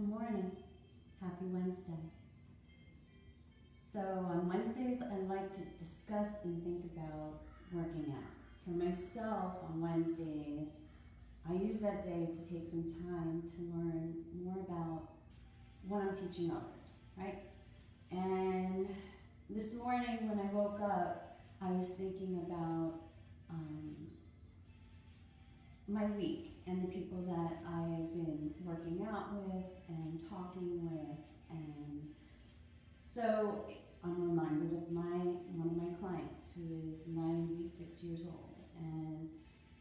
Good morning. Happy Wednesday. So on Wednesdays, I like to discuss and think about working out. For myself, on Wednesdays, I use that day to take some time to learn more about what I'm teaching others, right? And this morning when I woke up, I was thinking about my week and the people that I've been working out with and talking with, and so I'm reminded of one of my clients who is 96 years old, and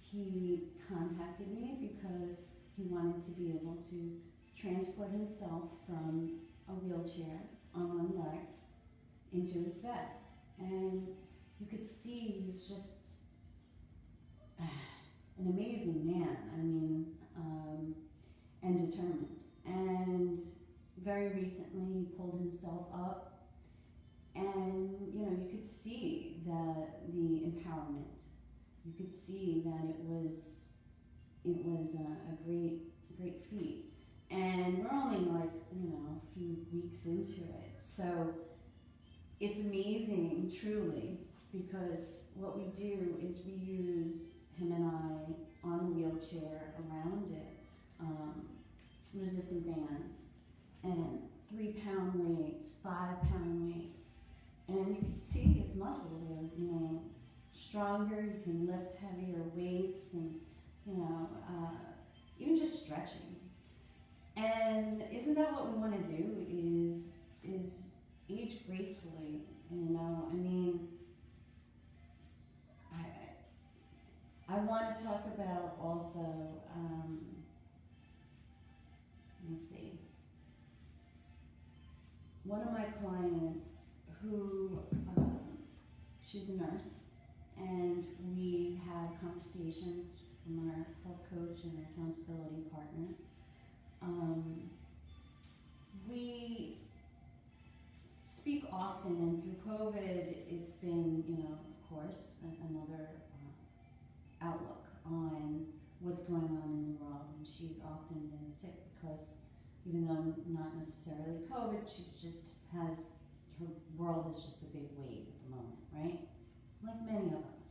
he contacted me because he wanted to be able to transport himself from a wheelchair on one leg into his bed, and you could see he's just an amazing man. I mean, and determined. And very recently, he pulled himself up, and you could see the empowerment. You could see that it was a great feat. And we're only a few weeks into it, so it's amazing, truly, because what we do is we use him and I on the wheelchair, around it, resistant bands, and 3-pound weights, 5-pound weights, and you can see his muscles are stronger. You can lift heavier weights, and even just stretching. And isn't that what we want to do? Is age gracefully? I mean, I want to talk about also, let me see, one of my clients who, she's a nurse, and we have conversations from our health coach and our accountability partner. We speak often, and through COVID, it's been, of course, another outlook on what's going on in the world, and she's often been sick because even though not necessarily COVID, her world is just a big wave at the moment, right? Like many of us.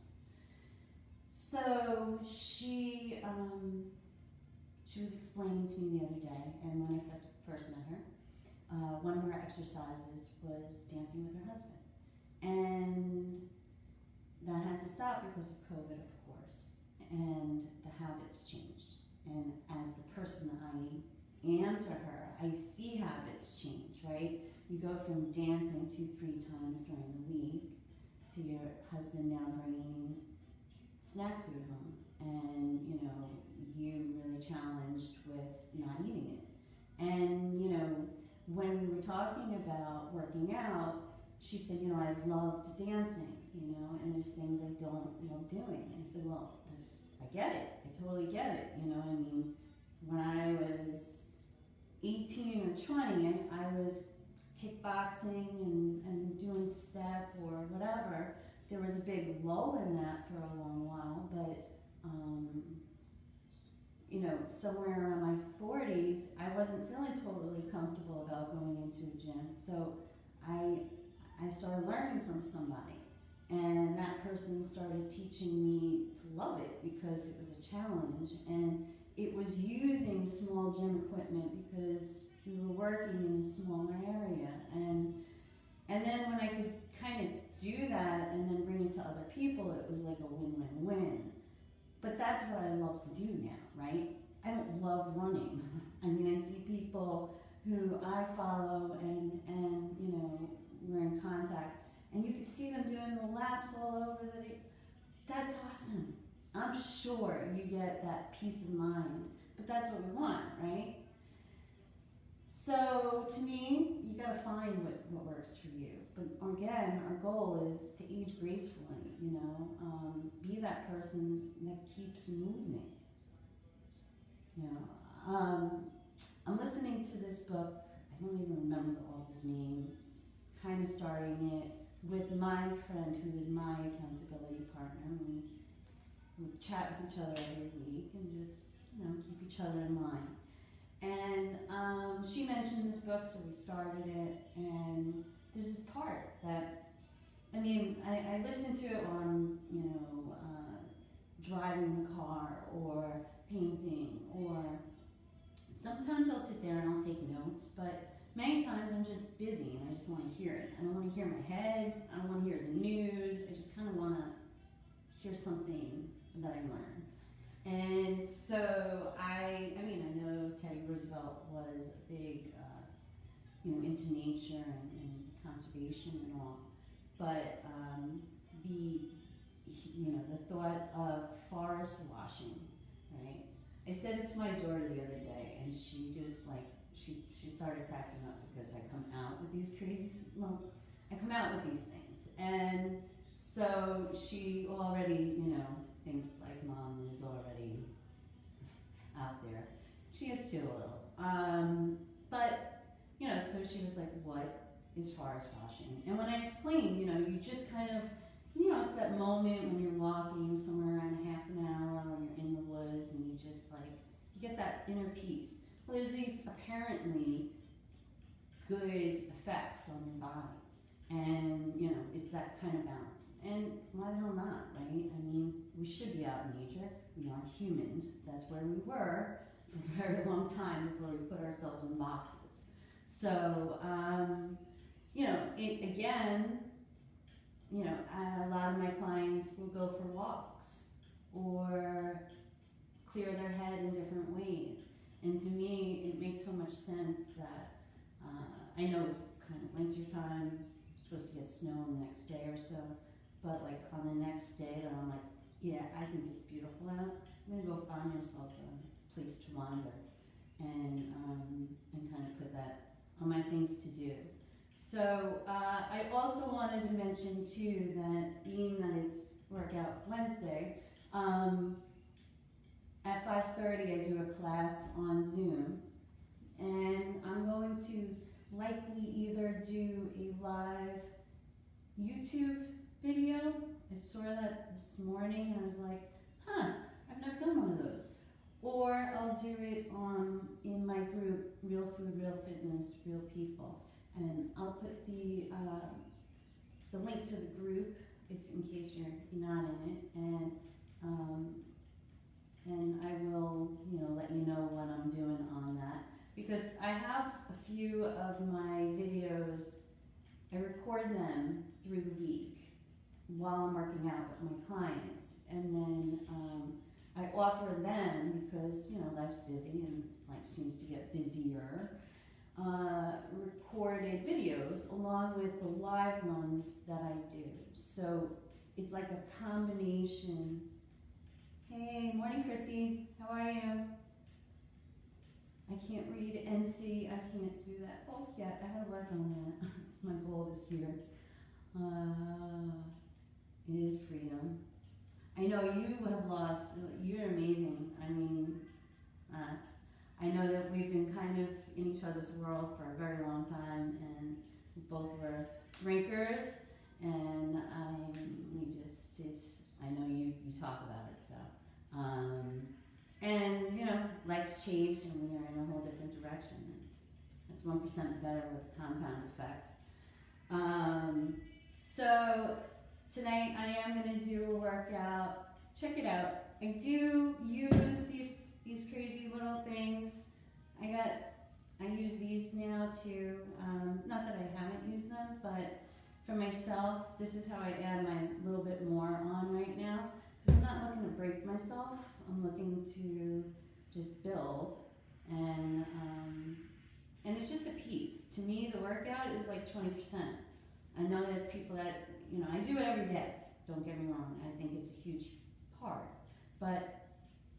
So she was explaining to me the other day, and when I first met her, one of her exercises was dancing with her husband, and that had to stop because of COVID, of course, and the habits changed. And as the person I am to her, I see habits change, right? You go from dancing 2-3 times during the week to your husband now bringing snack food home, and you really challenged with not eating it. And when we were talking about working out, she said, I loved dancing, and there's things I don't love doing. And I said, well, I get it. I totally get it. I mean, when I was 18 or 20, I was kickboxing and doing step or whatever. There was a big lull in that for a long while, but somewhere around my 40s, I wasn't feeling totally comfortable about going into a gym. So I started learning from somebody, and that person started teaching me to love it because it was a challenge, and it was using small gym equipment because we were working in a smaller area, and then when I could kind of do that and then bring it to other people, it was like a win-win-win. But that's what I love to do now, right? I don't love running. I mean, I see people who I follow and we're in contact, and you can see them doing the laps all over that's awesome. I'm sure you get that peace of mind, but that's what we want, right? So to me, you gotta find what works for you. But again, our goal is to age gracefully, be that person that keeps moving. I'm listening to this book, I don't even remember the author's name, kind of starting it with my friend who is my accountability partner. We chat with each other every week and just, keep each other in line. And she mentioned this book, so we started it, and there's this part that, I mean, I listen to it while I'm, driving the car or painting, or sometimes I'll sit there and I'll take notes, but many times I'm just busy and I just want to hear it. I don't want to hear my head, I don't want to hear the news, I just kind of want to hear something that I learn. And so I know Teddy Roosevelt was a big, into nature and conservation and all, but the thought of forest washing, right? I said it to my daughter the other day, and she just she started cracking up because I come out with these things, and so she already, thinks like mom is already out there. She is too, a little. But, so she was like, what is forest washing? And when I explained, you just kind of, it's that moment when you're walking somewhere around half an hour or you're in the woods and you just you get that inner peace. Well, there's these apparently good effects on your body. And, it's that kind of balance. And why the hell not, right? I mean, we should be out in nature. We are humans. That's where we were for a very long time before we put ourselves in boxes. So, a lot of my clients will go for walks or clear their head in different ways. And to me, it makes so much sense that I know it's kind of winter time, supposed to get snow the next day or so, but on the next day that I'm like, yeah, I think it's beautiful out, I'm gonna go find myself a place to wander and kind of put that on my things to do. So I also wanted to mention too that being that it's Workout Wednesday, at 5:30 I do a class on Zoom, and I'm going to likely either do a live YouTube video. I saw that this morning and I was like, I've never done one of those. Or I'll do it in my group, Real Food, Real Fitness, Real People. And I'll put the link to the group in case you're not in it, and I will let you know what I'm doing on that, because I have a few of my videos. I record them through the week while I'm working out with my clients, and then I offer them, because life's busy and life seems to get busier, recorded videos along with the live ones that I do. So it's like a combination. Hey, morning Chrissy, how are you? I can't read and see, I can't do that both yet. I gotta work on that. It's my goal this year. It is freedom. I know you have lost, you're amazing. I mean, I know that we've been kind of in each other's world for a very long time, and we both were drinkers, and I know you talk about it, so. And life's changed and we are in a whole different direction. That's 1% better with compound effect. So tonight I am going to do a workout. Check it out. I do use these crazy little things. I use these now too. Not that I haven't used them, but for myself, this is how I add my little bit more on right now. Because I'm not looking to break myself. I'm looking to just build, and it's just a piece. To me, the workout is like 20%. I know there's people that, I do it every day. Don't get me wrong. I think it's a huge part, but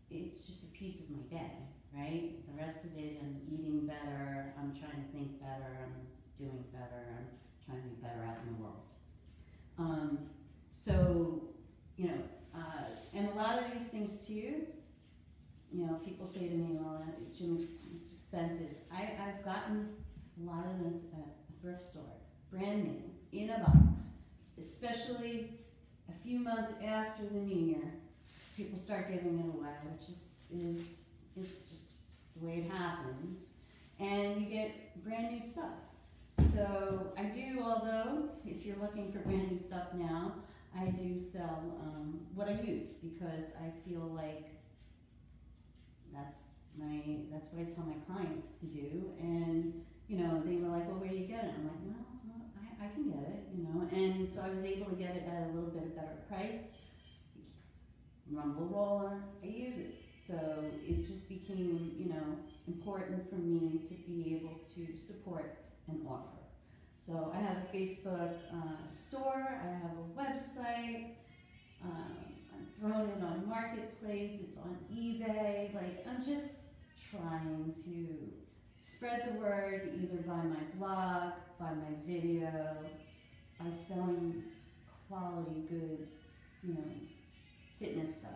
it's just a piece of my day, right? The rest of it, I'm eating better. I'm trying to think better. I'm doing better. I'm trying to be better out in the world. And a lot of these things too, people say to me, well, gym it's expensive. I've gotten a lot of this at a thrift store, brand new, in a box, especially a few months after the new year. People start giving it away, which it's just the way it happens. and you get brand new stuff. So I do, although if you're looking for brand new stuff now, I do sell what I use, because I feel like that's that's what I tell my clients to do. And you know, they were like, well, where do you get it? I'm like, well, I can get it, you know. And so I was able to get it at a little bit of better price. Rumble roller, I use it. So it just became, you know, important for me to be able to support and offer. So I have a Facebook store, I have a website, I'm throwing it on Marketplace, it's on eBay. Like, I'm just trying to spread the word either by my blog, by my video, by selling quality, good, you know, fitness stuff.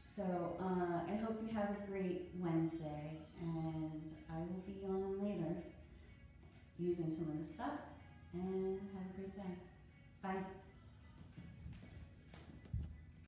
So I hope you have a great Wednesday, and I will be on later using some of the stuff, and have a great day. Bye.